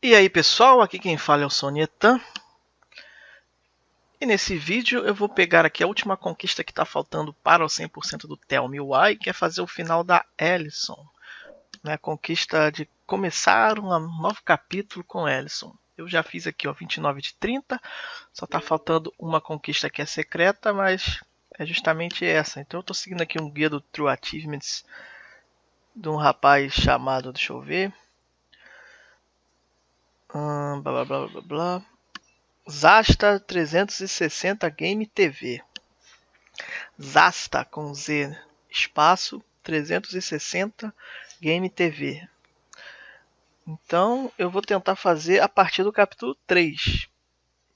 E aí pessoal, aqui quem fala é o Sonietan. E nesse vídeo eu vou pegar aqui a última conquista que está faltando para o 100% do Tell Me Why, que é fazer o final da Ellison. A conquista de começar um novo capítulo com Ellison. Eu já fiz aqui 29 de 30, só está faltando uma conquista que é secreta, mas é justamente essa. Então eu estou seguindo aqui um guia do True Achievements de um rapaz chamado, deixa eu ver, blá blá blá blá blá. Zasta 360 Game TV. Zasta com Z espaço 360 Game TV. Então eu vou tentar fazer a partir do capítulo 3,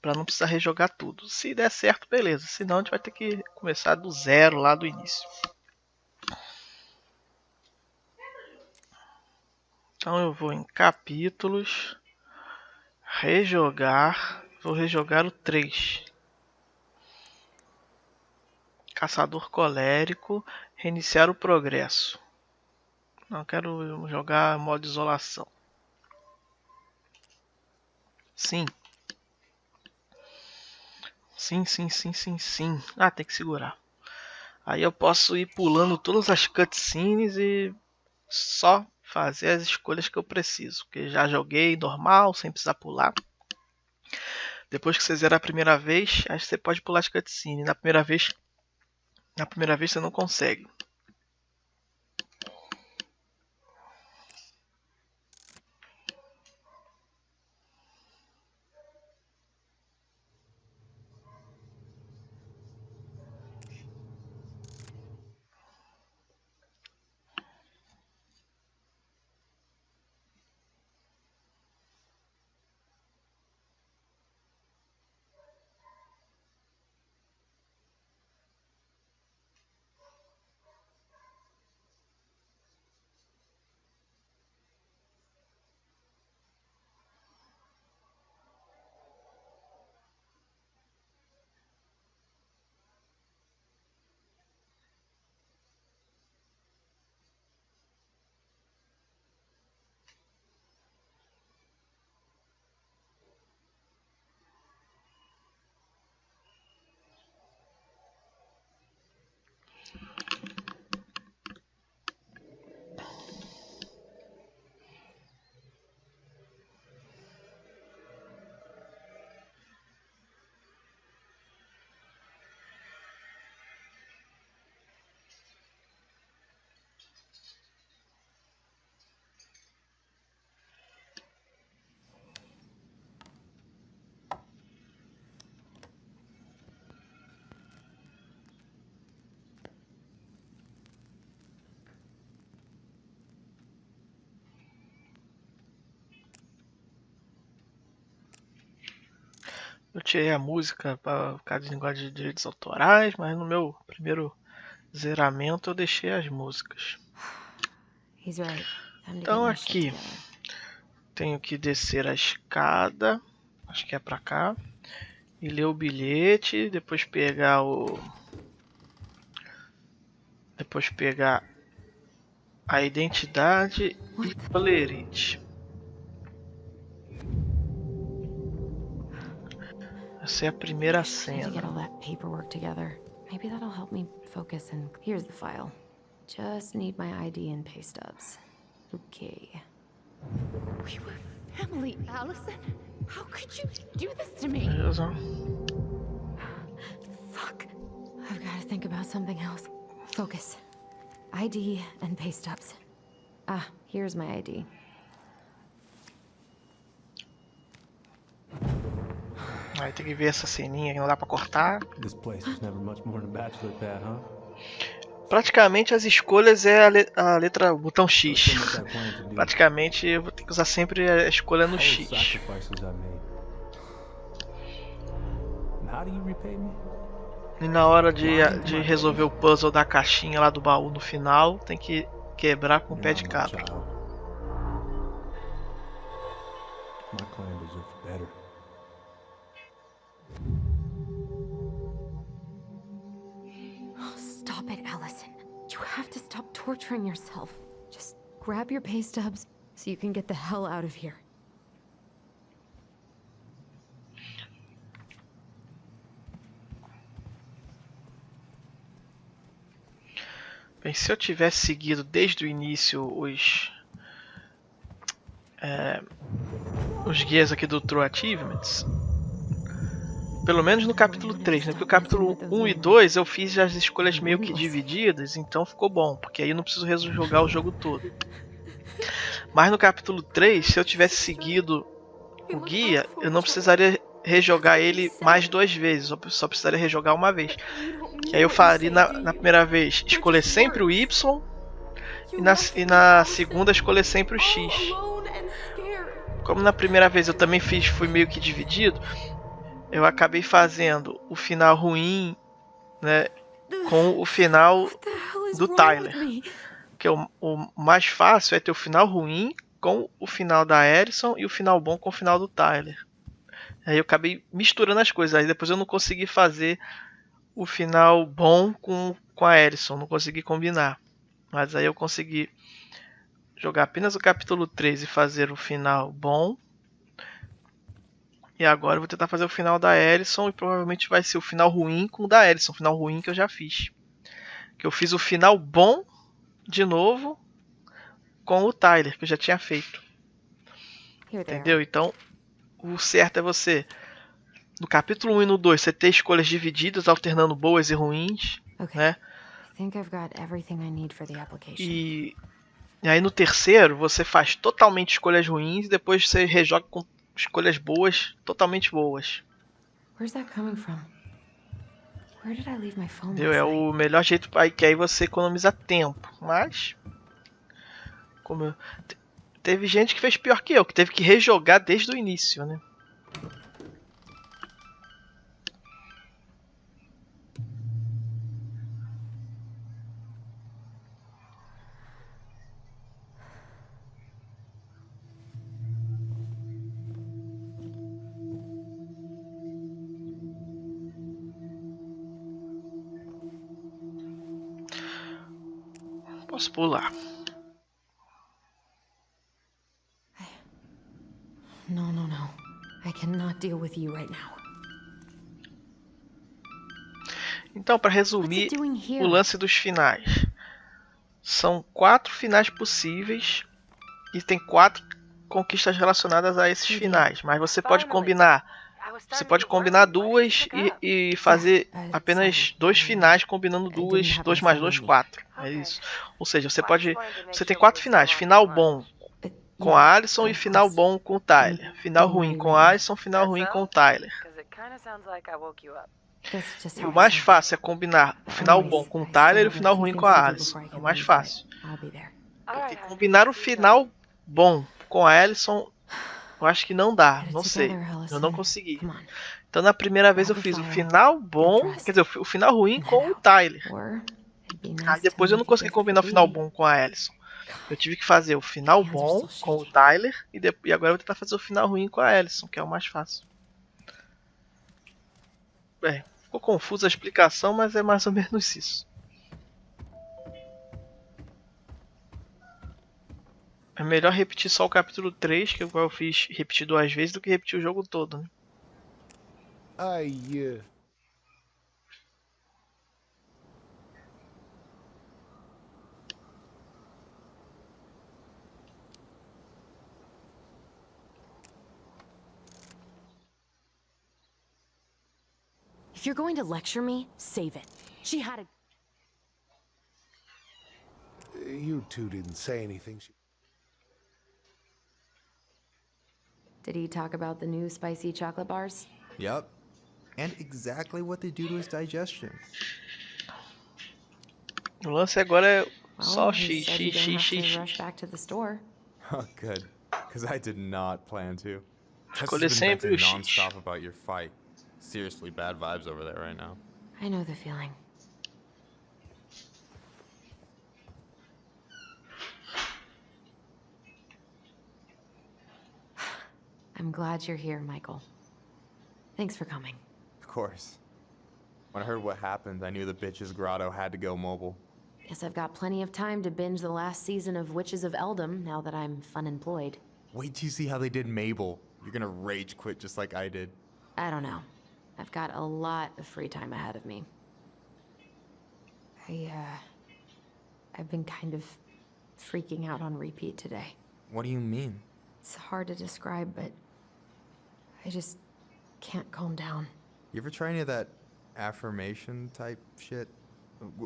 para não precisar rejogar tudo. Se der certo, beleza. Senão a gente vai ter que começar do zero lá do início. Então eu vou em capítulos, rejogar, vou rejogar o 3. Caçador colérico, reiniciar o progresso. Não quero jogar modo isolação. Sim. Sim. Ah, tem que segurar. Aí eu posso ir pulando todas as cutscenes e só fazer as escolhas que eu preciso. Porque já joguei normal, sem precisar pular. Depois que você zerar a primeira vez, aí você pode pular as cutscenes. Na primeira vez você não consegue. Eu tirei a música por causa de negócio de direitos autorais, mas no meu primeiro zeramento eu deixei as músicas. Então aqui tenho que descer a escada, acho que é pra cá, e ler o bilhete, depois pegar a identidade e o olerite. Essa é a primeira cena. Maybe that'll help me focus and here's the file. Just need my ID and pay stubs. Okay. We were family, Allison. How could you do this to me? Beleza. Fuck. I've got to think about something else. Focus. ID and pay stubs. Ah, here's my ID. Aí tem que ver essa ceninha que não dá pra cortar. Praticamente as escolhas é a letra, o botão X. Praticamente eu vou ter que usar sempre a escolha no X. E na hora de resolver o puzzle da caixinha lá do baú no final, tem que quebrar com o pé de cabra. Stop it, Allison. You have to stop torturing yourself. Just grab your pay stubs so you can get the hell out of here. Bem, se eu tivesse seguido desde o início os guias aqui do True Achievements, pelo menos no capítulo 3, né? Porque o capítulo 1 e 2 eu fiz as escolhas meio que divididas, então ficou bom, porque aí eu não preciso rejogar o jogo todo. Mas no capítulo 3, se eu tivesse seguido o guia, eu não precisaria rejogar ele mais 2 vezes, eu só precisaria rejogar uma vez. Que aí eu faria na primeira vez escolher sempre o Y e na segunda escolher sempre o X. Como na primeira vez eu também fui meio que dividido, eu acabei fazendo o final ruim, né, com o final do Tyler. Que o mais fácil é ter o final ruim com o final da Alison e o final bom com o final do Tyler. Aí eu acabei misturando as coisas, aí depois eu não consegui fazer o final bom com a Alison, não consegui combinar. Mas aí eu consegui jogar apenas o capítulo 3 e fazer o final bom. E agora eu vou tentar fazer o final da Alison e provavelmente vai ser o final ruim com o da Alison, o final ruim que eu já fiz. Que eu fiz o final bom de novo com o Tyler, que eu já tinha feito. Entendeu? Então, o certo é você, no capítulo 1 e no 2, você ter escolhas divididas, alternando boas e ruins, né? E aí no terceiro, você faz totalmente escolhas ruins e depois você rejoga com escolhas boas, totalmente boas. Entendeu? É o melhor jeito para que aí você economiza tempo. Mas teve gente que fez pior que eu, que teve que rejogar desde o início, né? Posso pular. No. I cannot deal with you right now. Então, para resumir o lance dos finais. São 4 finais possíveis e tem 4 conquistas relacionadas a esses finais. Mas você pode combinar. Você pode combinar duas e fazer apenas 2 finais combinando 2 mais 2, 4. É isso. Ou seja, você tem 4 finais. Final bom com a Alison e final bom com o Tyler. Final ruim com a Alison, final ruim com o Tyler. E o mais fácil é combinar o final bom com o Tyler e o final ruim com a Alison. É o mais fácil. Porque combinar o final bom com a Alison, eu acho que não dá. Não sei. Eu não consegui. Então na primeira vez eu fiz o final bom, quer dizer, o final ruim com o Tyler. Aí depois eu não consegui combinar o final bom com a Alison. Eu tive que fazer o final bom com o Tyler e agora eu vou tentar fazer o final ruim com a Alison, que é o mais fácil. Bem, ficou confusa a explicação, mas é mais ou menos isso. É melhor repetir só o capítulo 3, que eu fiz repetir 2 vezes, do que repetir o jogo todo, né? If you're going to lecture me, save it. She had a... You two didn't say anything. Did he talk about the new spicy chocolate bars? Yep. And exactly what they do to his digestion. O lance agora é só he X, said you X, don't X, have to X, rush X. back to the store. Oh, good. Because I did not plan to. Escolher Tess has been sempre o venting X. non-stop about your fight. Seriously bad vibes over there right now. I know the feeling. I'm glad you're here, Michael. Thanks for coming. Of course. When I heard what happened, I knew the bitch's grotto had to go mobile. Guess I've got plenty of time to binge the last season of Witches of Eldom now that I'm fun-employed. Wait till you see how they did Mabel. You're gonna rage quit just like I did. I don't know. I've got a lot of free time ahead of me. I've been kind of freaking out on repeat today. What do you mean? It's hard to describe, but I just can't calm down. You ever try any of that affirmation type shit?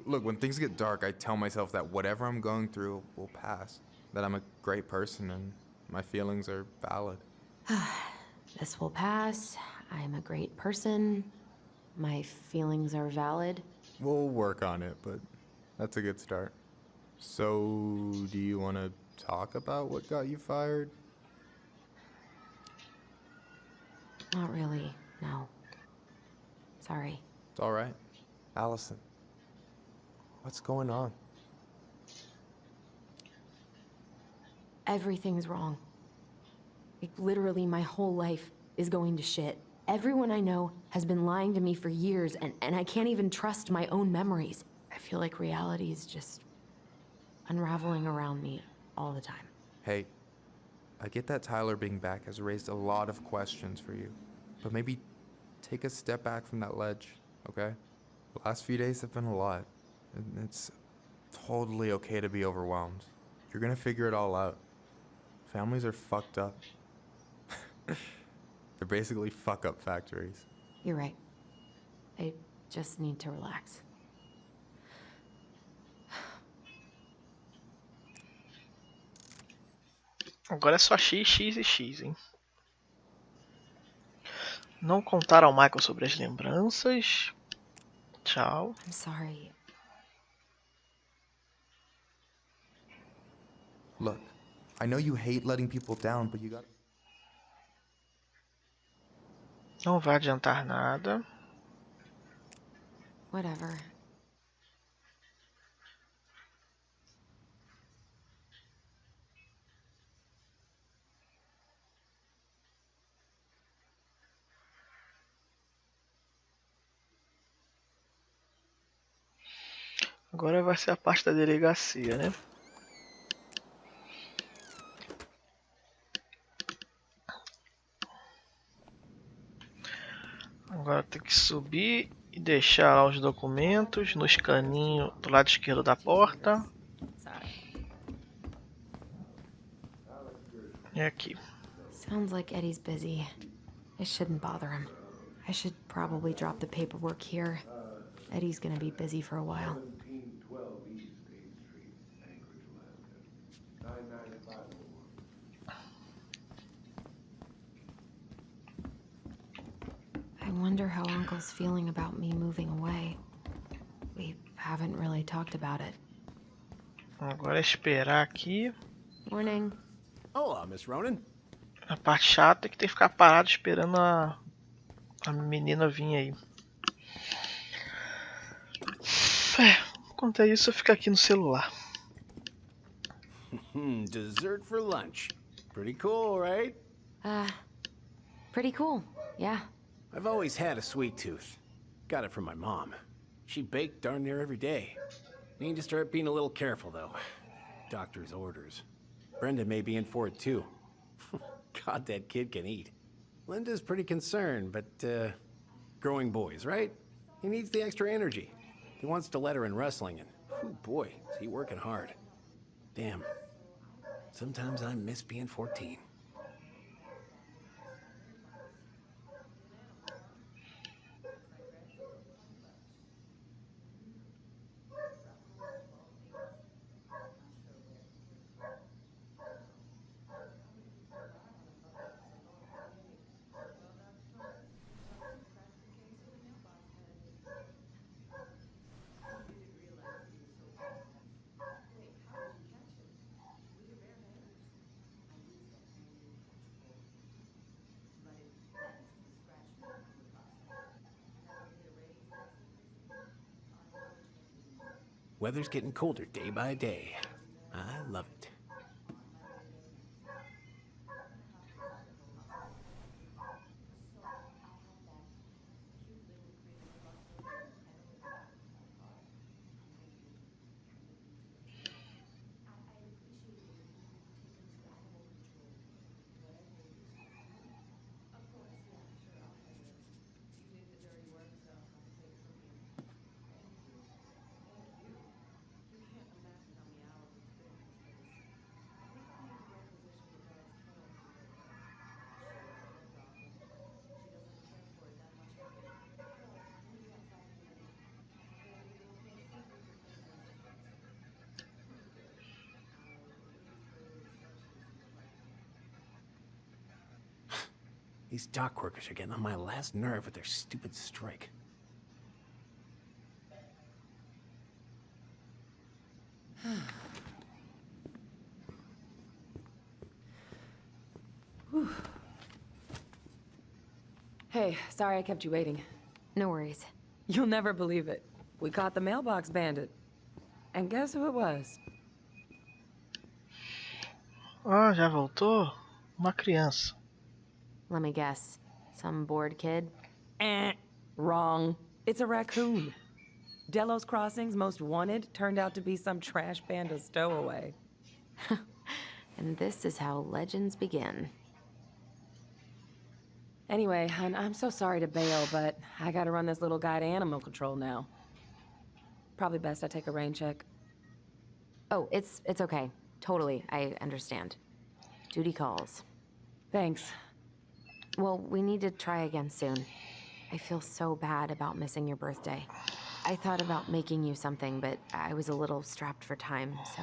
Look, when things get dark, I tell myself that whatever I'm going through will pass. That I'm a great person and my feelings are valid. This will pass. I'm a great person. My feelings are valid. We'll work on it, but that's a good start. So, do you want to talk about what got you fired? Not really, no. Sorry. It's all right. Allison, what's going on? Everything's wrong. Like, literally, my whole life is going to shit. Everyone I know has been lying to me for years, and I can't even trust my own memories. I feel like reality is just unraveling around me all the time. Hey, I get that Tyler being back has raised a lot of questions for you, but maybe take a step back from that ledge, okay? The last few days have been a lot, and it's totally okay to be overwhelmed. You're gonna figure it all out. Families are fucked up. They're basically fuck-up factories. You're right. I just need to relax. Agora é só X, X e X, hein? Não contar ao Michael sobre as lembranças. Tchau. I'm sorry. Look, I know you hate letting people down, but you gotta... Não vai adiantar nada. Whatever. Agora vai ser a parte da delegacia, né? Agora tem que subir e deixar lá os documentos no escaninho do lado esquerdo da porta. E aqui. Sounds like Eddie's busy. I shouldn't bother him. I should probably drop the paperwork here. Eddie's gonna be busy for a while. 1712 East State Street, Anchorage, Alaska. 99501. I wonder how Uncle's feeling about me moving away. We haven't really talked about it. Agora é esperar aqui. Morning. Olá, Miss Ronan. A parte chata é que tem que ficar parado esperando a menina vir aí. Enquanto é isso, eu fico aqui no celular. Dessert for lunch. Pretty cool, right? Pretty cool, yeah. I've always had a sweet tooth. Got it from my mom. She baked darn near every day. Need to start being a little careful, though. Doctor's orders. Brenda may be in for it, too. God, that kid can eat. Linda's pretty concerned, but, growing boys, right? He needs the extra energy. He wants to let her in wrestling, and, oh boy, is he working hard. Damn. Sometimes I miss being 14. Weather's getting colder day by day. I love it. These dock workers are getting on my last nerve with their stupid strike. Hey, sorry I kept you waiting. No worries. You'll never believe it. We caught the mailbox bandit. And guess who it was? Ah, já voltou? Uma criança. Let me guess. Some bored kid? Wrong. It's a raccoon. Delos Crossing's most wanted turned out to be some trash panda stowaway. And this is how legends begin. Anyway, hun, I'm so sorry to bail, but I gotta run this little guy to animal control now. Probably best I take a rain check. Oh, it's okay. Totally, I understand. Duty calls. Thanks. Well, we need to try again soon. I feel so bad about missing your birthday. I thought about making you something, but I was a little strapped for time, so...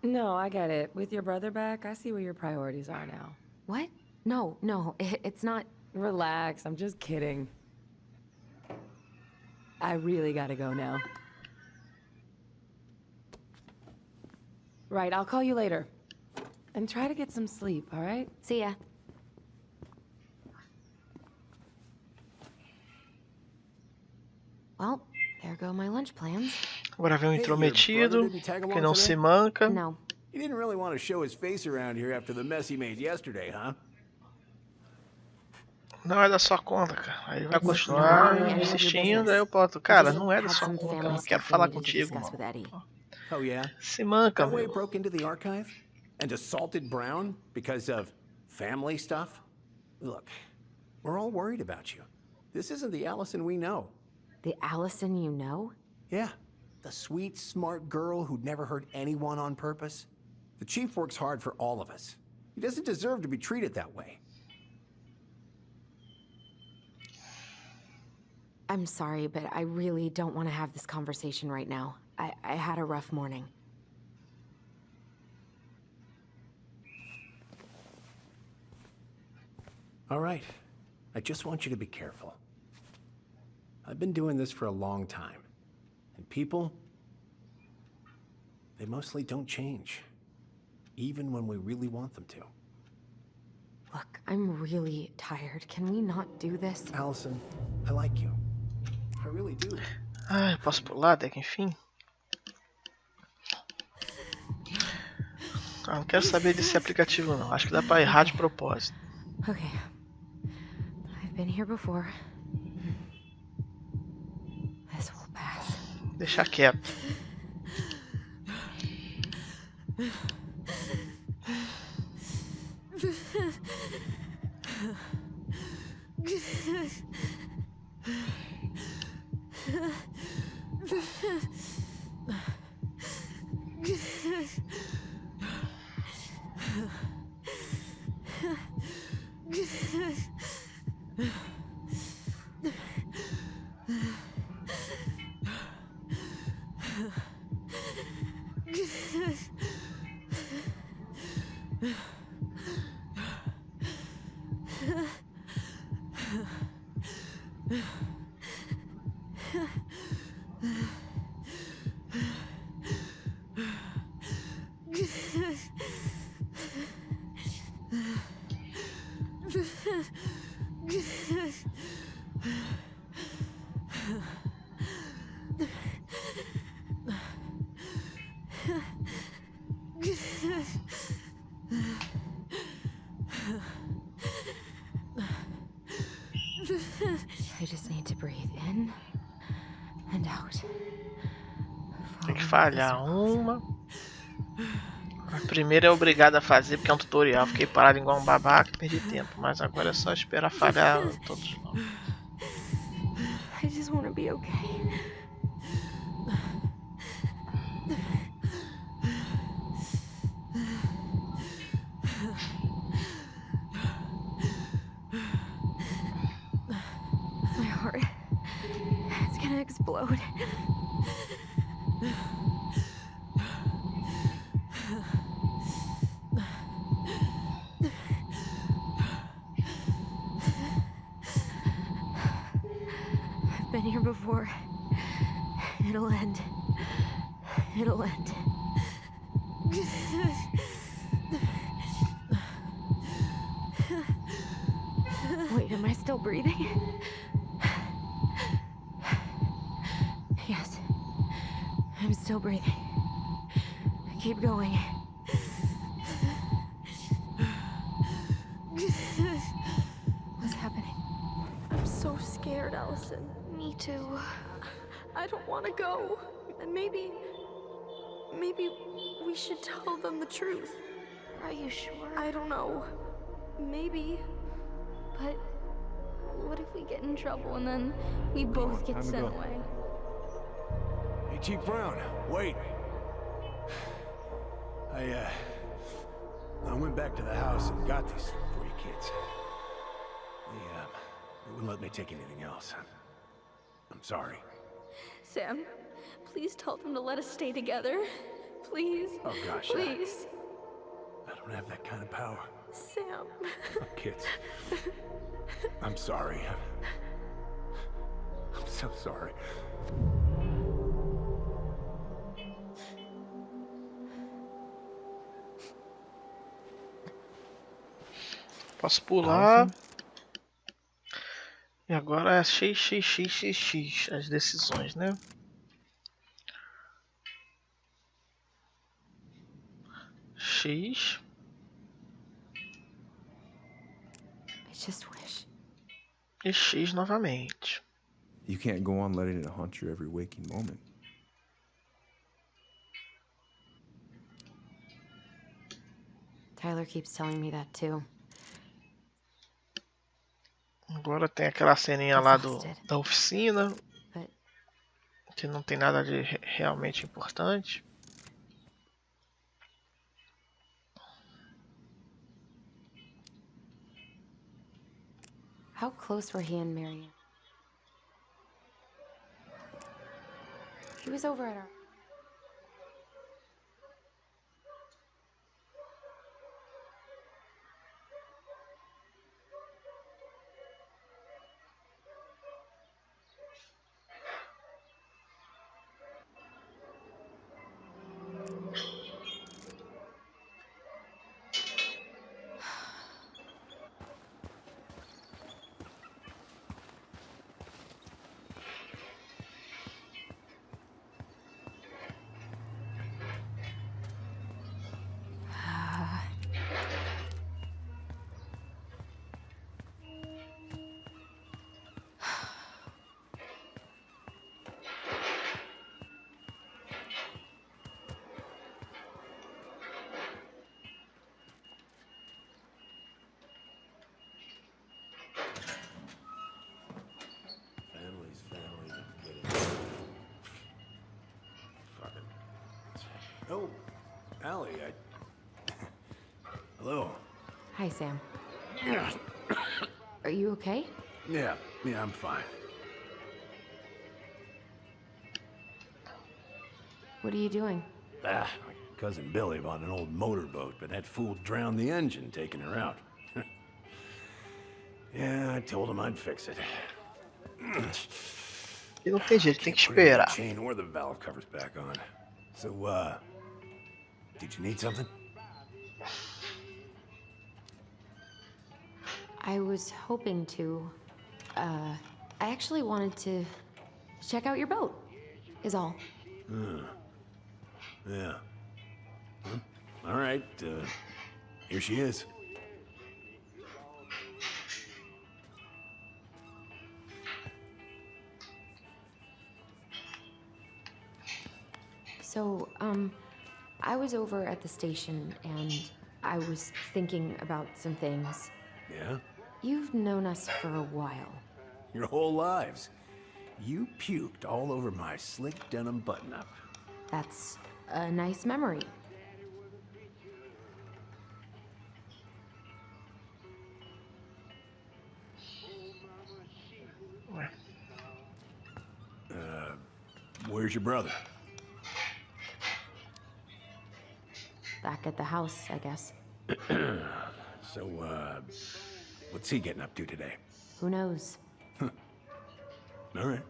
No, I get it. With your brother back, I see where your priorities are now. What? No, it's not... Relax, I'm just kidding. I really gotta go now. Right, I'll call you later. And try to get some sleep, all right? See ya. Well, there go my lunch plans. Agora vem um Hey, your intrometido, brother didn't tag along que não today? se manca. No. He didn't really want to show his face around here after the mess he made yesterday, huh? Não é da sua conta, cara. Aí vai continuar insistindo, aí eu boto, cara, não é da sua conta, eu não quero falar contigo, mano. Oh, yeah? Se manca, That way meu. broke into the archive? And assaulted Brown because of family stuff? Look, we're all worried about you. This isn't the Allison we know. The Allison you know? Yeah, the sweet, smart girl who'd never hurt anyone on purpose. The chief works hard for all of us. He doesn't deserve to be treated that way. I'm sorry, but I really don't want to have this conversation right now. I had a rough morning. All right. I just want you to be careful. I've been doing this for a long time. And people, they mostly don't change. Even when we really want them to. Look, I'm really tired. Can we not do this? Allison, I like you. I really do. Ai, posso pular até que enfim? Ah, não quero saber desse aplicativo não. Acho que dá pra errar de propósito. Okay. I've been here before. This will pass. Deixar quieto. I just need to breathe in and out. Tem que falhar uma. A primeira é obrigado a fazer porque é um tutorial. Fiquei parado igual um babaca, perdi tempo. Mas agora é só esperar falhar todos de novo. I just want to be okay. My heart, it's gonna explode. I've been here before. It'll end. It'll end. Wait, am I still breathing? Yes. I'm still breathing. Keep going. What's happening? I'm so scared, Allison. Me too. I don't want to go. And maybe we should tell them the truth. Are you sure? I don't know. Maybe. But what if we get in trouble and then we both get sent away? Hey, Chief Brown, wait. I went back to the house and got these for you kids. They wouldn't let me take anything else. I'm sorry. Sam, please tell them to let us stay together. Please. Oh gosh. Please. I don't have that kind of power. Sam. Oh, kids. I'm sorry. I'm so sorry. Posso pular. E agora é XXXXX, as decisões, né? X. I just wish. E X novamente. You can't go on letting it haunt you every waking moment. Tyler keeps telling me that too. Agora tem aquela ceninha lá da oficina, But que não tem nada de realmente importante. how close were he and Marion? He was over at our... Family's family. Fuck it. Oh, Allie, Hello. Hi, Sam. Are you okay? Yeah, I'm fine. What are you doing? My cousin Billy bought an old motorboat, but that fool drowned the engine taking her out. Yeah, I told him I'd fix it. E não tem jeito, tem que Put the esperar. chain or the valve covers back on. So, did you need something? I was hoping to. I actually wanted to check out your boat, is all. Yeah. Well, all right, here she is. So, I was over at the station and I was thinking about some things. Yeah? You've known us for a while. Your whole lives. You puked all over my slick denim button-up. That's a nice memory. Where's your brother? Back at the house, I guess. So, what's he getting up to today? Who knows? All right.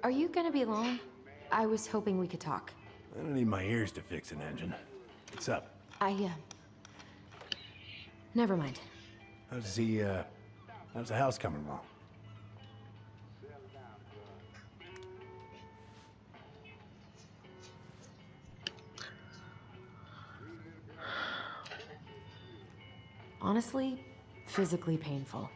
Are you gonna be long? I was hoping we could talk. I don't need my ears to fix an engine. What's up? Never mind. How's the house coming along? Honestly, physically painful.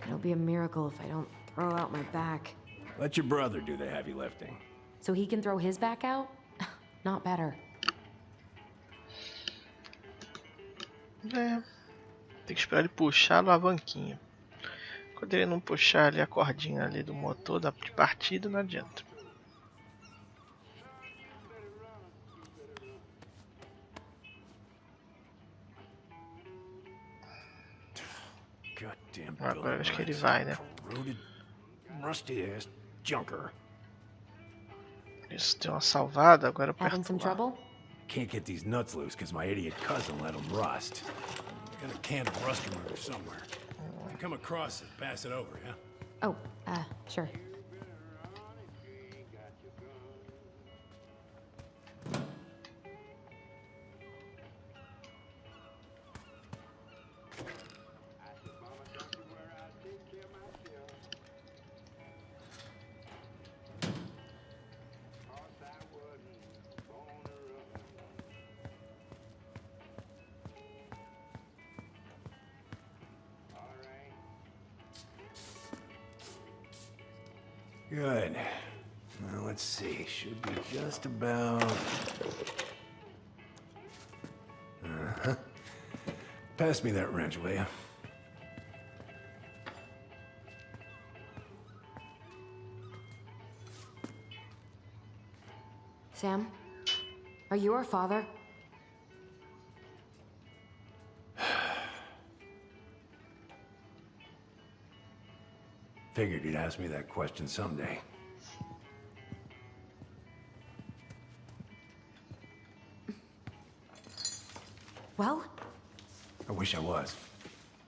It'll be a miracle if I don't throw out my back. Let your brother do the heavy lifting. So he can throw his back out? Not better. É, tem que esperar ele puxar a alavanquinha. Quando ele não puxar ali a cordinha ali do motor de partida, não adianta. Agora acho que ele vai, né? Rusty ass junker. Isso, deu uma salvada, agora eu Having some aperto lá. trouble? Can't get these nuts loose because my idiot cousin let them rust. Got a can of rust remover somewhere. If you come across it, pass it over, yeah? Oh, sure. Good. Now let's see. Should be just about. Uh-huh. Pass me that wrench, will you? Sam? Are you our father? Figured you'd ask me that question someday. Well? I wish I was.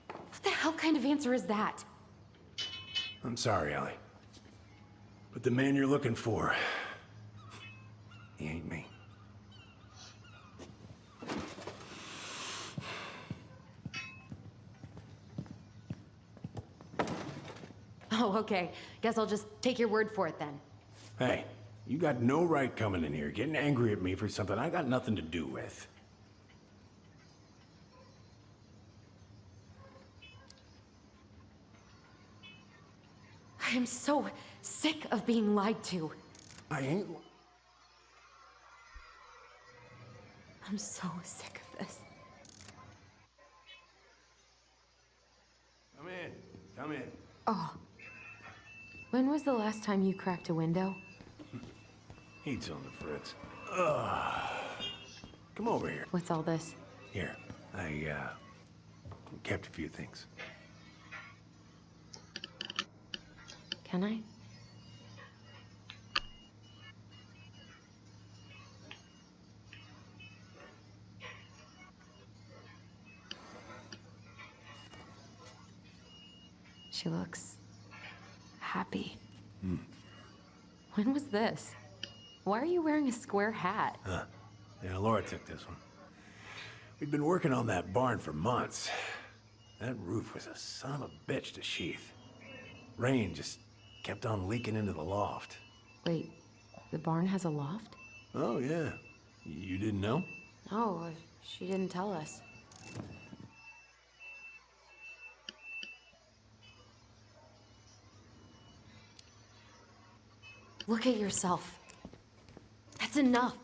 What the hell kind of answer is that? I'm sorry, Ellie. But the man you're looking for, he ain't me. Oh, okay. Guess I'll just take your word for it then. Hey, you got no right coming in here getting angry at me for something I got nothing to do with. I am so sick of being lied to. I ain't... I'm so sick of this. Come in. Come in. Oh. When was the last time you cracked a window? Heat's on the fritz. Ugh. Come over here. What's all this? Here, I kept a few things. Can I? She looks happy. When was this? Why are you wearing a square hat? Yeah, Laura took this one. We'd been working on that barn for months. That roof was a son of a bitch to sheath. Rain just kept on leaking into the loft. Wait, the barn has a loft? Oh, yeah. You didn't know? No, she didn't tell us. Look at yourself. That's enough.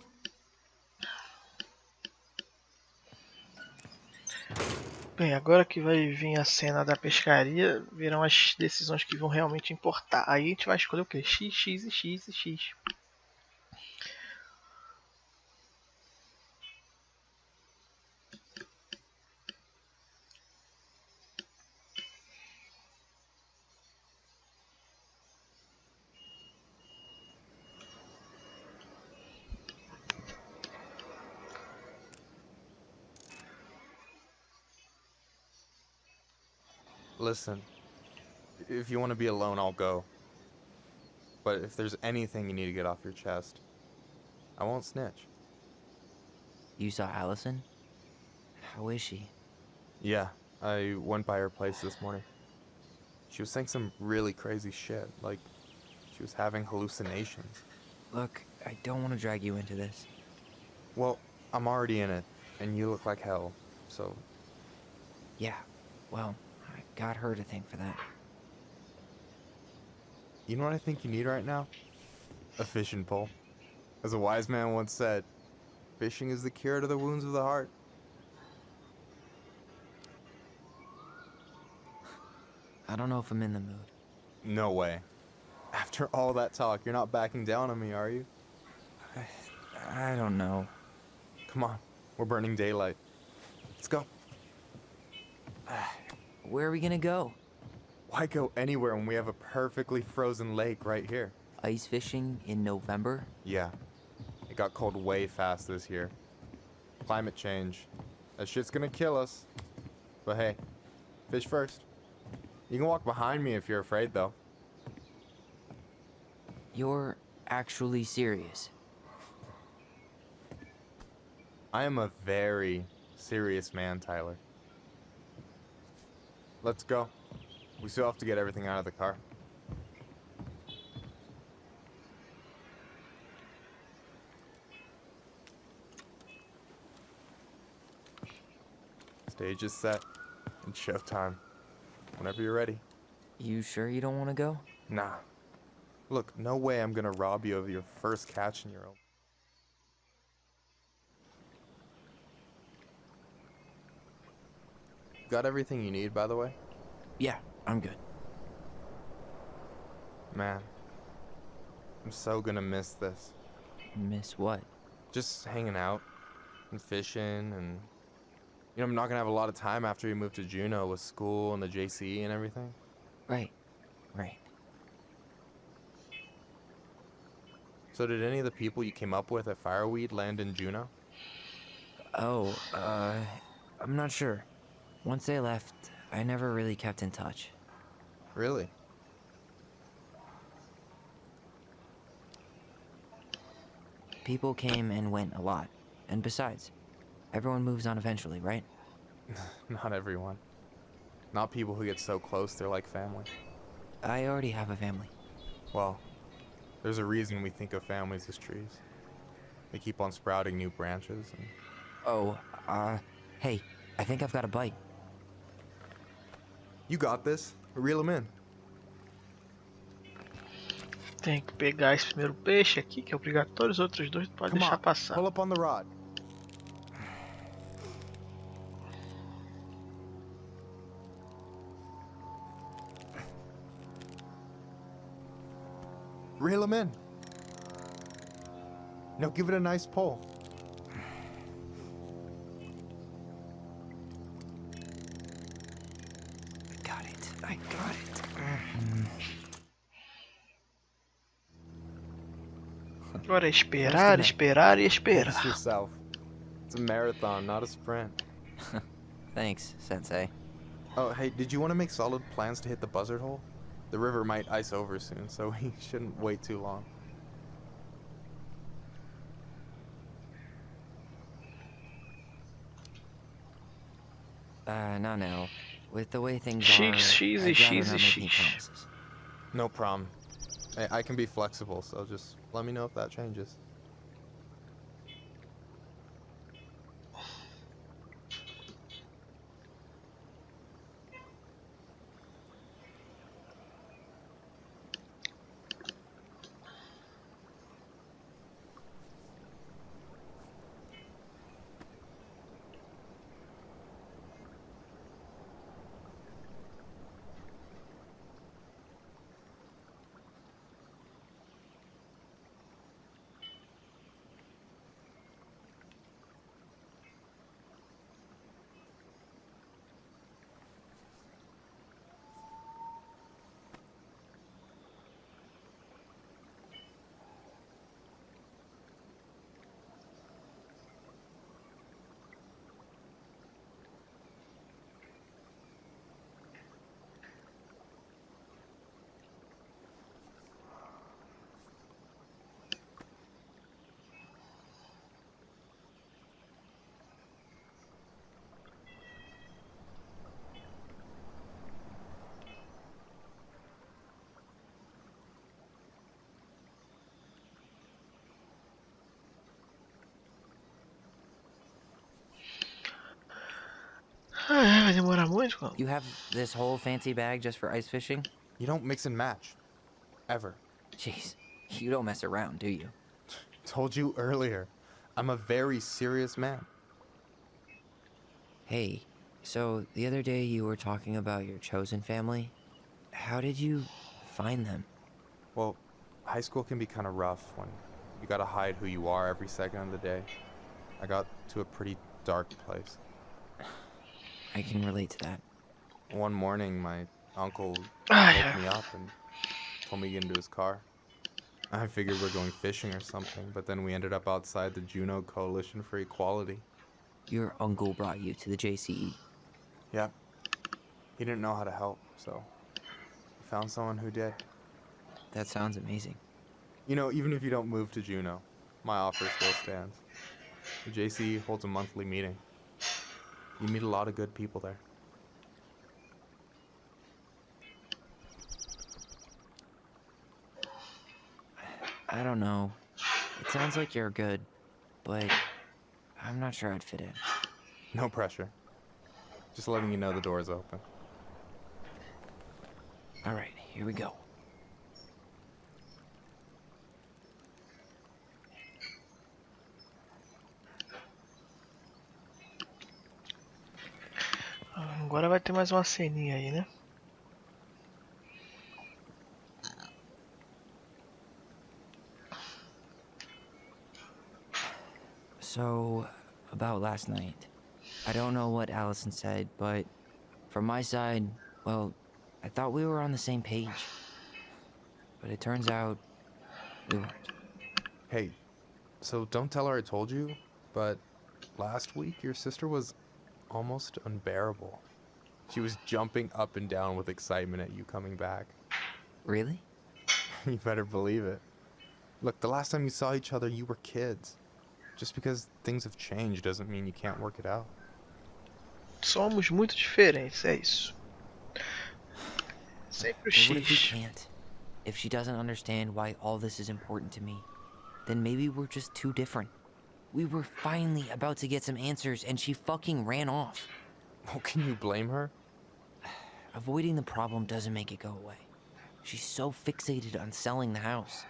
Bem, agora que vai vir a cena da pescaria, virão as decisões que vão realmente importar. Aí a gente vai escolher o quê? X, X e X e X. Listen, if you want to be alone, I'll go. But if there's anything you need to get off your chest, I won't snitch. You saw Allison? How is she? Yeah, I went by her place this morning. She was saying some really crazy shit, like she was having hallucinations. Look, I don't want to drag you into this. Well, I'm already in it, and you look like hell, so... Yeah, well, I got her to thank for that. You know what I think you need right now? A fishing pole. As a wise man once said, fishing is the cure to the wounds of the heart. I don't know if I'm in the mood. No way. After all that talk, you're not backing down on me, are you? I don't know. Come on, we're burning daylight. Let's go. Where are we gonna go? Why go anywhere when we have a perfectly frozen lake right here? Ice fishing in November? Yeah. It got cold way fast this year. Climate change. That shit's gonna kill us. But hey, fish first. You can walk behind me if you're afraid, though. You're actually serious? I am a very serious man, Tyler. Let's go. We still have to get everything out of the car. Stage is set. It's showtime. Whenever you're ready. You sure you don't want to go? Nah. Look, no way I'm gonna rob you of your first catch in your own. Got everything you need, by the way? Yeah, I'm good. Man, I'm so gonna miss this. Miss what? Just hanging out and fishing and... You know, I'm not gonna have a lot of time after we move to Juneau with school and the JC and everything. Right. So did any of the people you came up with at Fireweed land in Juneau? Oh, I'm not sure. Once they left, I never really kept in touch. Really? People came and went a lot. And besides, everyone moves on eventually, right? Not everyone. Not people who get so close they're like family. I already have a family. Well, there's a reason we think of families as trees. They keep on sprouting new branches and... Oh, hey, I think I've got a bite. You got this. Reel them in. Tem que pegar esse primeiro peixe aqui, que é obrigatório, os outros dois pode deixar passar. Pull up on the rod. Reel them in. Now give it a nice pull. I got it. Agora é esperar, esperar e Pace esperar. yourself. It's a marathon, not a sprint. Thanks, Sensei. Oh, hey, did you want to make solid plans to hit the buzzard hole? The river might ice over soon, so we shouldn't wait too long. No. With the way things Sheesh, are, sheezy, I'd rather sheezy, not make any sheesh. promises. No problem. Hey, I can be flexible, so just let me know if that changes. Vai demorar muito, cara? You have this whole fancy bag just for ice fishing? You don't mix and match. Ever. Jeez, you don't mess around, do you? Told you earlier. I'm a very serious man. Hey, so the other day you were talking about your chosen family. How did you find them? Well, high school can be kind of rough when you gotta hide who you are every second of the day. I got to a pretty dark place. I can relate to that. One morning, my uncle Ai, woke me ai. up and told me to get into his car. I figured we're going fishing or something, but then we ended up outside the Juno Coalition for Equality. Your uncle brought you to the JCE. Yep. He didn't know how to help, so he found someone who did. That sounds amazing. You know, even if you don't move to Juno, my offer still stands. The JCE holds a monthly meeting. You meet a lot of good people there. I don't know. It sounds like you're good, but I'm not sure I'd fit in. No pressure. Just letting you know the door is open. All right, here we go. Agora vai ter mais uma ceninha aí, né? So, about last night. I don't know what Allison said, but from my side, well, I thought we were on the same page. But it turns out we weren't. Hey, so don't tell her I told you, but last week your sister was almost unbearable. She was jumping up and down with excitement at you coming back. Really? You better believe it. Look, the last time you saw each other, you were kids. Just because things have changed doesn't mean you can't work it out. Somos muito diferentes, é isso. Sempre o But what if we X. can't? If she doesn't understand why all this is important to me, then maybe we're just too different. We were finally about to get some answers and she fucking ran off. Well, can you blame her? Avoiding the problem doesn't make it go away. She's so fixated on selling the house.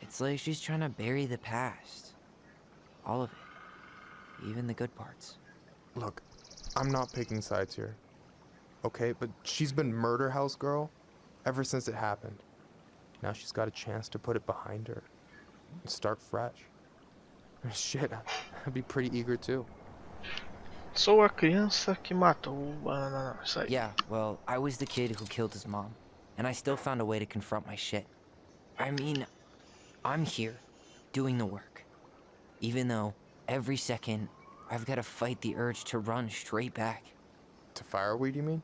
It's like she's trying to bury the past. All of it. Even the good parts. Look, I'm not picking sides here. Okay, but she's been murder house girl ever since it happened. Now she's got a chance to put it behind her and start fresh. Shit, I'd be pretty eager too. Sou a criança que matou o banana. Isso aí. Yeah, well, I was the kid who killed his mom, and I still found a way to confront my shit. I mean, I'm here, doing the work. Even though, every second, I've got to fight the urge to run straight back. To fireweed, you mean?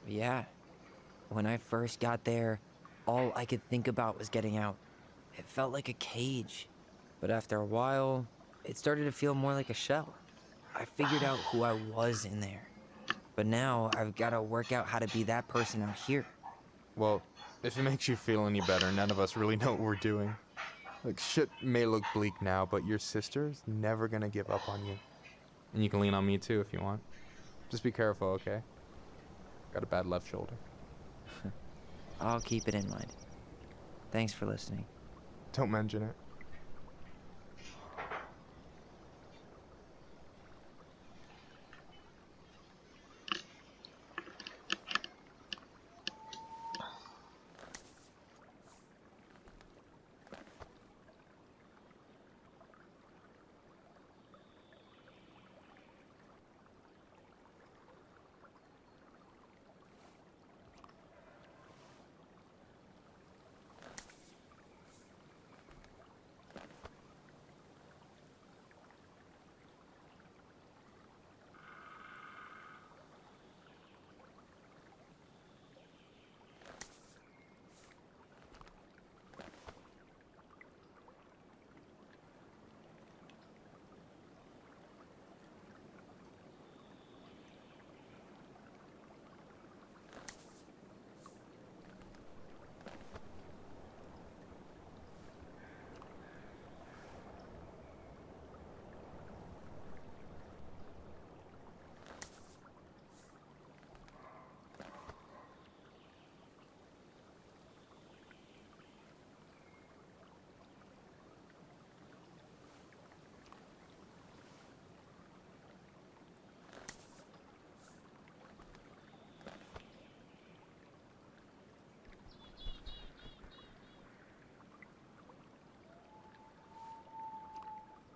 Yeah. When I first got there, all I could think about was getting out. It felt like a cage. But after a while, it started to feel more like a shell. I figured out who I was in there. But now, I've got to work out how to be that person out here. Well, if it makes you feel any better, none of us really know what we're doing. Like, shit may look bleak now, but your sister's never gonna give up on you. And you can lean on me too if you want. Just be careful, okay? Got a bad left shoulder. I'll keep it in mind. Thanks for listening. Don't mention it.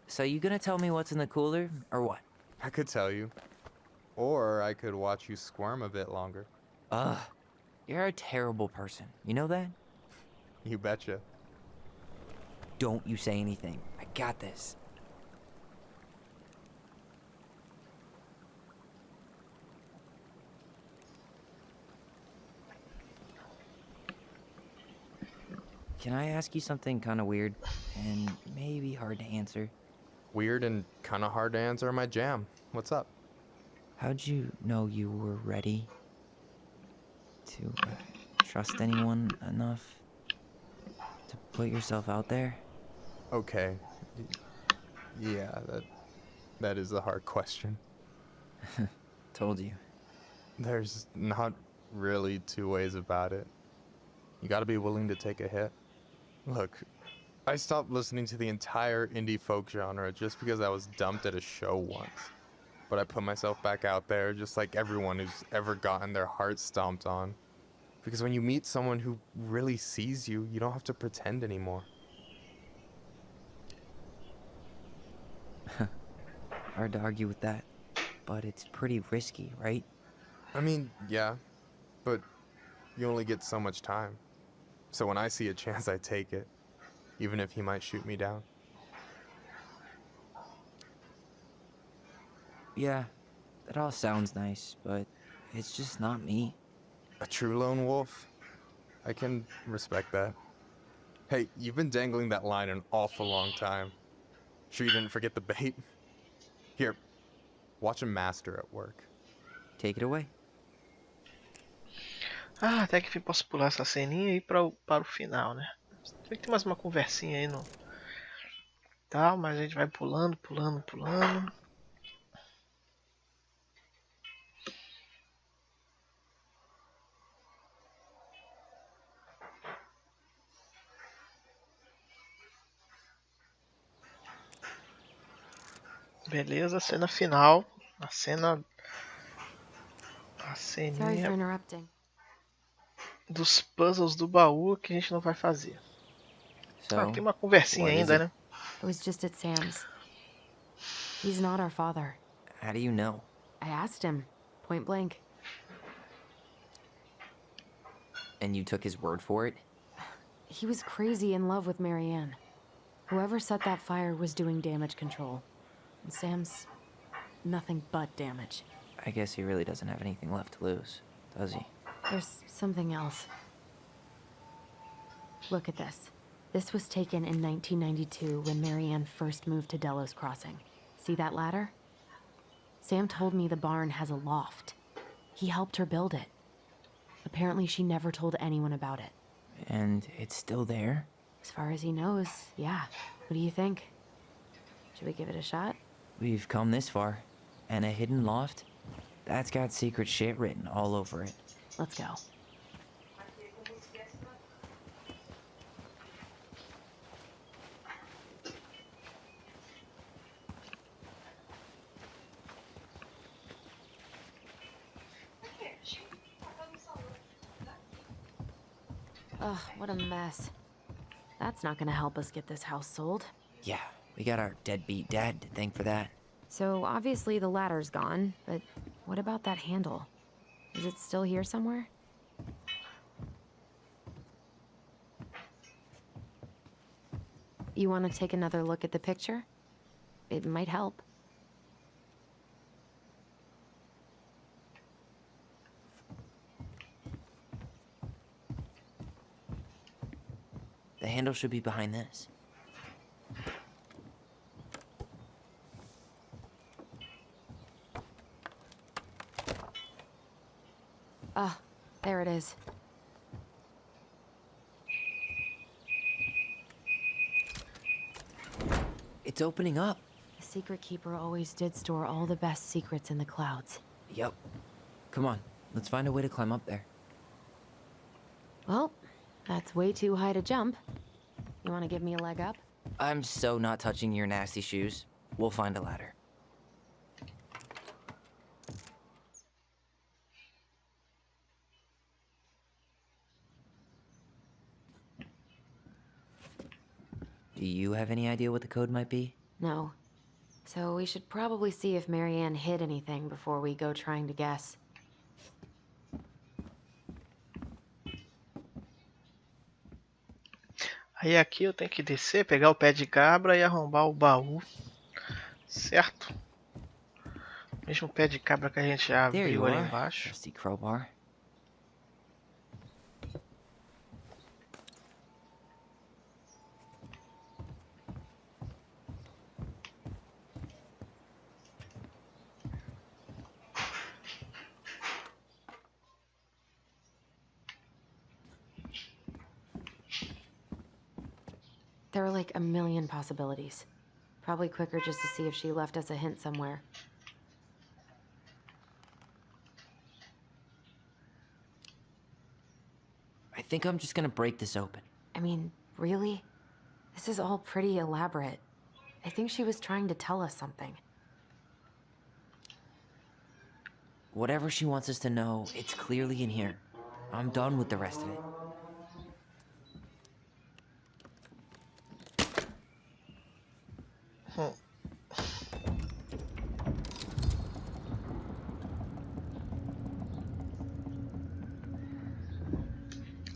So you gonna tell me what's in the cooler, or what? I could tell you. Or I could watch you squirm a bit longer. Ugh, you're a terrible person. You know that? You betcha. Don't you say anything. I got this. Can I ask you something kind of weird and maybe hard to answer? Weird and kind of hard to answer my jam. What's up? How'd you know you were ready to trust anyone enough to put yourself out there? Okay. Yeah, that is a hard question. Told you. There's not really two ways about it. You gotta be willing to take a hit. Look, I stopped listening to the entire indie folk genre just because I was dumped at a show once. But I put myself back out there just like everyone who's ever gotten their heart stomped on. Because when you meet someone who really sees you, you don't have to pretend anymore. Hard to argue with that, but it's pretty risky, right? I mean, yeah, but you only get so much time. So when I see a chance, I take it, even if he might shoot me down. Yeah, that all sounds nice, but it's just not me. A true lone wolf? I can respect that. Hey, you've been dangling that line an awful long time. Sure you didn't forget the bait? Here, watch a master at work. Take it away. Ah, até que enfim posso pular essa ceninha e ir para o final, né? Tem que ter mais uma conversinha aí no tal, mas a gente vai pulando, pulando, pulando. Beleza, cena final. A Sorry for ceninha interrupting. dos puzzles do baú que a gente não vai fazer. Ah, So, tem uma conversinha what is ainda, it? né? I was just at Sam's. He's not our father. How do you know? I asked him, point blank. And you took his word for it? He was crazy in love with Marianne. Whoever set that fire was doing damage control. And Sam's nothing but damage. I guess he really doesn't have anything left to lose, does he? There's something else. Look at this. This was taken in 1992 when Marianne first moved to Delos Crossing. See that ladder? Sam told me the barn has a loft. He helped her build it. Apparently she never told anyone about it. And it's still there? As far as he knows, yeah. What do you think? Should we give it a shot? We've come this far. And a hidden loft? That's got secret shit written all over it. Let's go. Ugh, what a mess. That's not gonna help us get this house sold. Yeah, we got our deadbeat dad to thank for that. So obviously the ladder's gone, but what about that handle? Is it still here somewhere? You want to take another look at the picture? It might help. The handle should be behind this. Ah, there it is. It's opening up. The secret keeper always did store all the best secrets in the clouds. Yep. Come on, let's find a way to climb up there. Well, that's way too high to jump. You want to give me a leg up? I'm so not touching your nasty shoes. We'll find a ladder. Do you have any idea what the code might be? No. So we should probably see if Marianne hid anything before we go trying to guess. Aí aqui eu tenho que descer, pegar o pé de cabra e arrombar o baú. Certo? Mesmo pé de cabra que a gente já There you abriu ali are, embaixo. trusty crowbar. There are like a million possibilities. Probably quicker just to see if she left us a hint somewhere. I think I'm just gonna break this open. I mean, really? This is all pretty elaborate. I think she was trying to tell us something. Whatever she wants us to know, it's clearly in here. I'm done with the rest of it.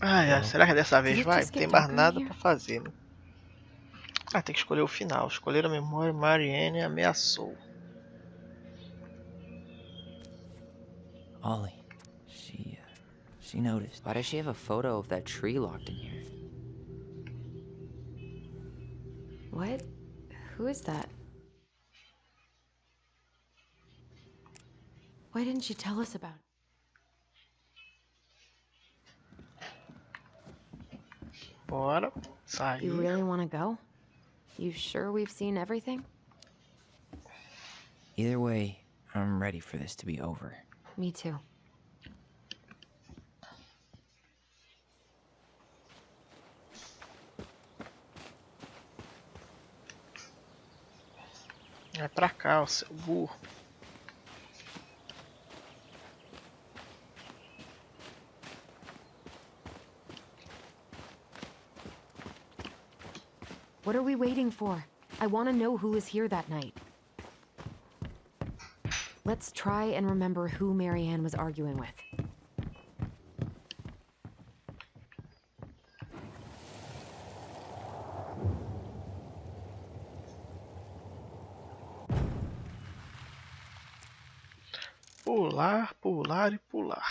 Ai, será que dessa vez Did it vai? just Não tem get mais darker in nada here? pra fazer, né? Ah, tem que escolher o final. Escolher a memória, Marianne ameaçou. Ollie, she noticed. Why does she have a photo of that tree locked in here? What? Who is that? Why didn't she tell us about it? Bora. Sair. You really want to go? You sure we've seen everything? Either way, I'm ready for this to be over. Me too. Vai pra cá, o seu burro. What are we waiting for? I want to know who was here that night. Let's try and remember who Marianne was arguing with. Pular, pular e pular.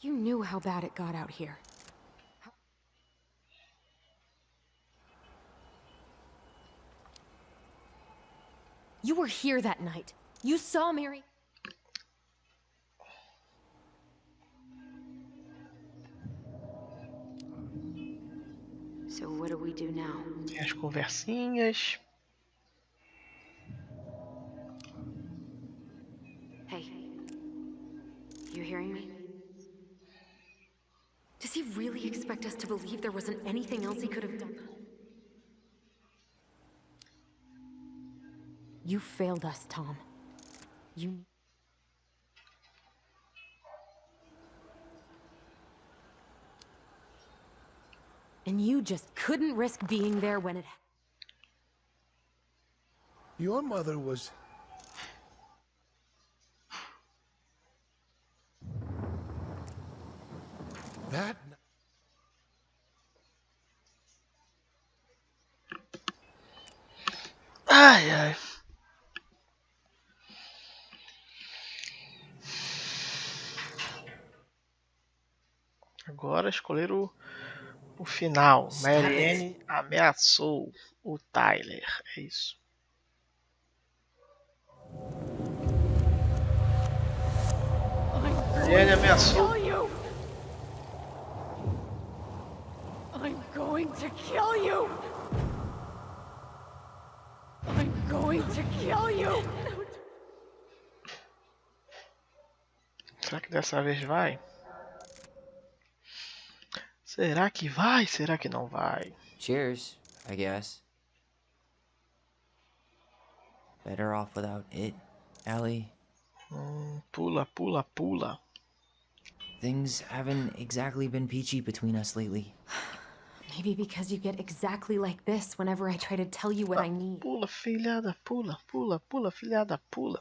You knew how bad it got out here. You were here that night. You saw Mary. So what do we do now? Tem as conversinhas. Hey. You hearing me? Does he really expect us to believe there wasn't anything else he could have done? You failed us, Tom. You... And you just couldn't risk being there when it... Your mother was... That... Ai, ai. Agora escolher o final. Marianne ameaçou o Tyler. É isso. Marianne ameaçou. I'm going to kill you! I'm going to kill you! Será que dessa vez vai? Será que vai? Será que não vai? Cheers, I guess. Better off without it, Ellie. Pula, pula, pula. Things haven't exactly been peachy between us lately. Maybe because you get exactly like this whenever I try to tell you what I need. Pula, filhada, pula, pula, pula, filhada, pula.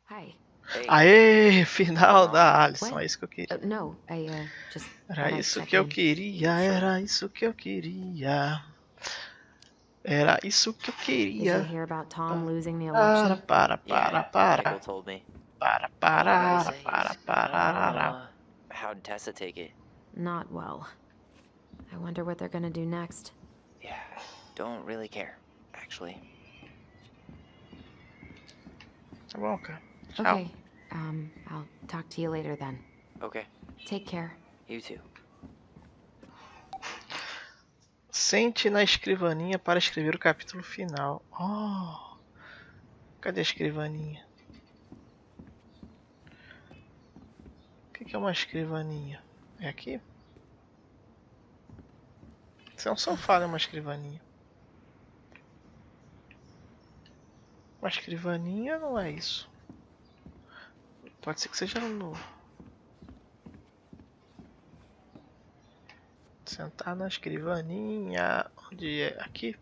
Hi. Hey, Aê, final wrong? da Alison, What? é isso que eu queria. No, I just Era thought I'd isso check que eu in. queria, Sure. era isso que eu queria. Era isso que eu Did you queria. hear about Tom losing the Para, election? para, Yeah, para, Michael para. told me. Para, All I gotta para, say para, is, para. how'd Tessa take it? Not well. I wonder what they're gonna do next. Yeah, don't really care, actually. Tá bom, cara. Tchau. Okay, I'll talk to you later then. Okay, Take care. you too. Sente na escrivaninha para escrever o capítulo final. Oh, cadê a escrivaninha? O que é uma escrivaninha? É aqui? Isso é um sofá, não é uma escrivaninha. Uma escrivaninha não é isso. Pode ser que seja no... Sentar na escrivaninha. Onde é? Aqui?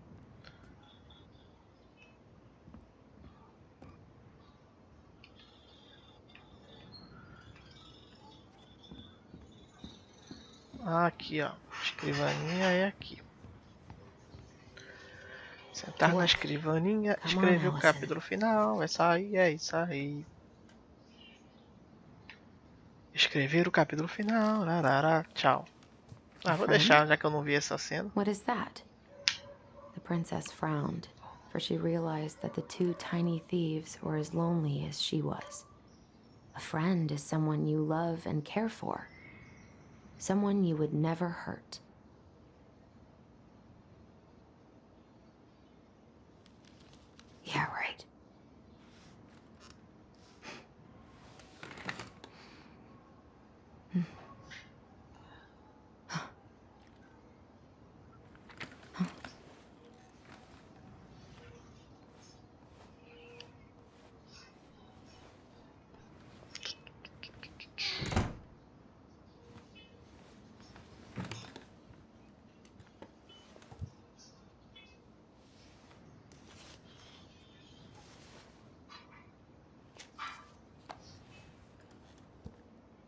Aqui, ó. Escrivaninha é aqui. Sentar na escrivaninha, escrever o capítulo final. É isso aí, é isso aí. Escrever o capítulo final. Arará, tchau. Vou deixar, já que eu não vi essa cena. What is that? The princess frowned, for she realized that the two tiny thieves were as lonely as she was. A friend is someone you love and care for. Someone you would never hurt. Yeah, right.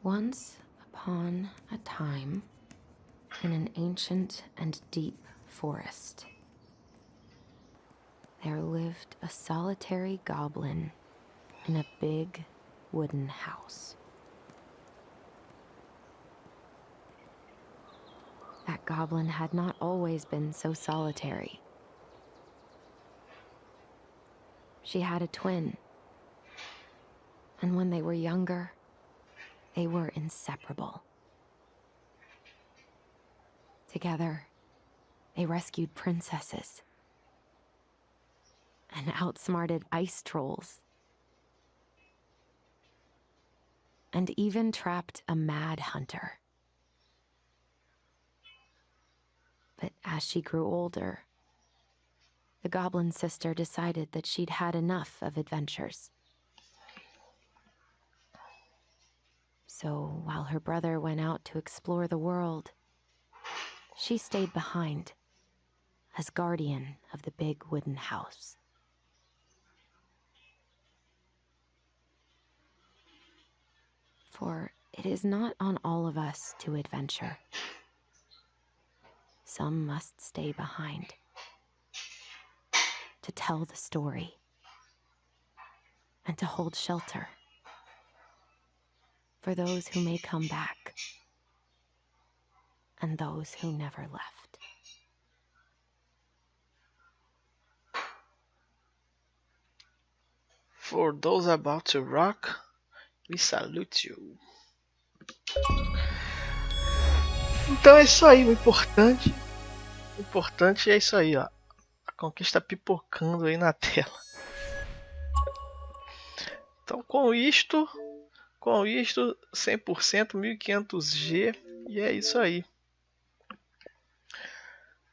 Once upon a time, in an ancient and deep forest, there lived a solitary goblin in a big wooden house. That goblin had not always been so solitary. She had a twin, and when they were younger, they were inseparable. Together, they rescued princesses and outsmarted ice trolls, and even trapped a mad hunter. But as she grew older, the goblin sister decided that she'd had enough of adventures. So while her brother went out to explore the world, she stayed behind as guardian of the big wooden house. For it is not on all of us to adventure. Some must stay behind to tell the story and to hold shelter For those who may come back. And those who never left. For those about to rock, we salute you. Então é isso aí, o importante é isso aí, ó. A conquista pipocando aí na tela. Então com isto 100%, 1500G, e é isso aí.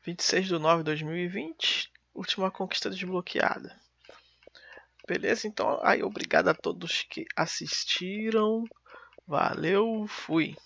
26/9/2020, última conquista desbloqueada. Beleza? Então aí obrigado a todos que assistiram. Valeu, fui.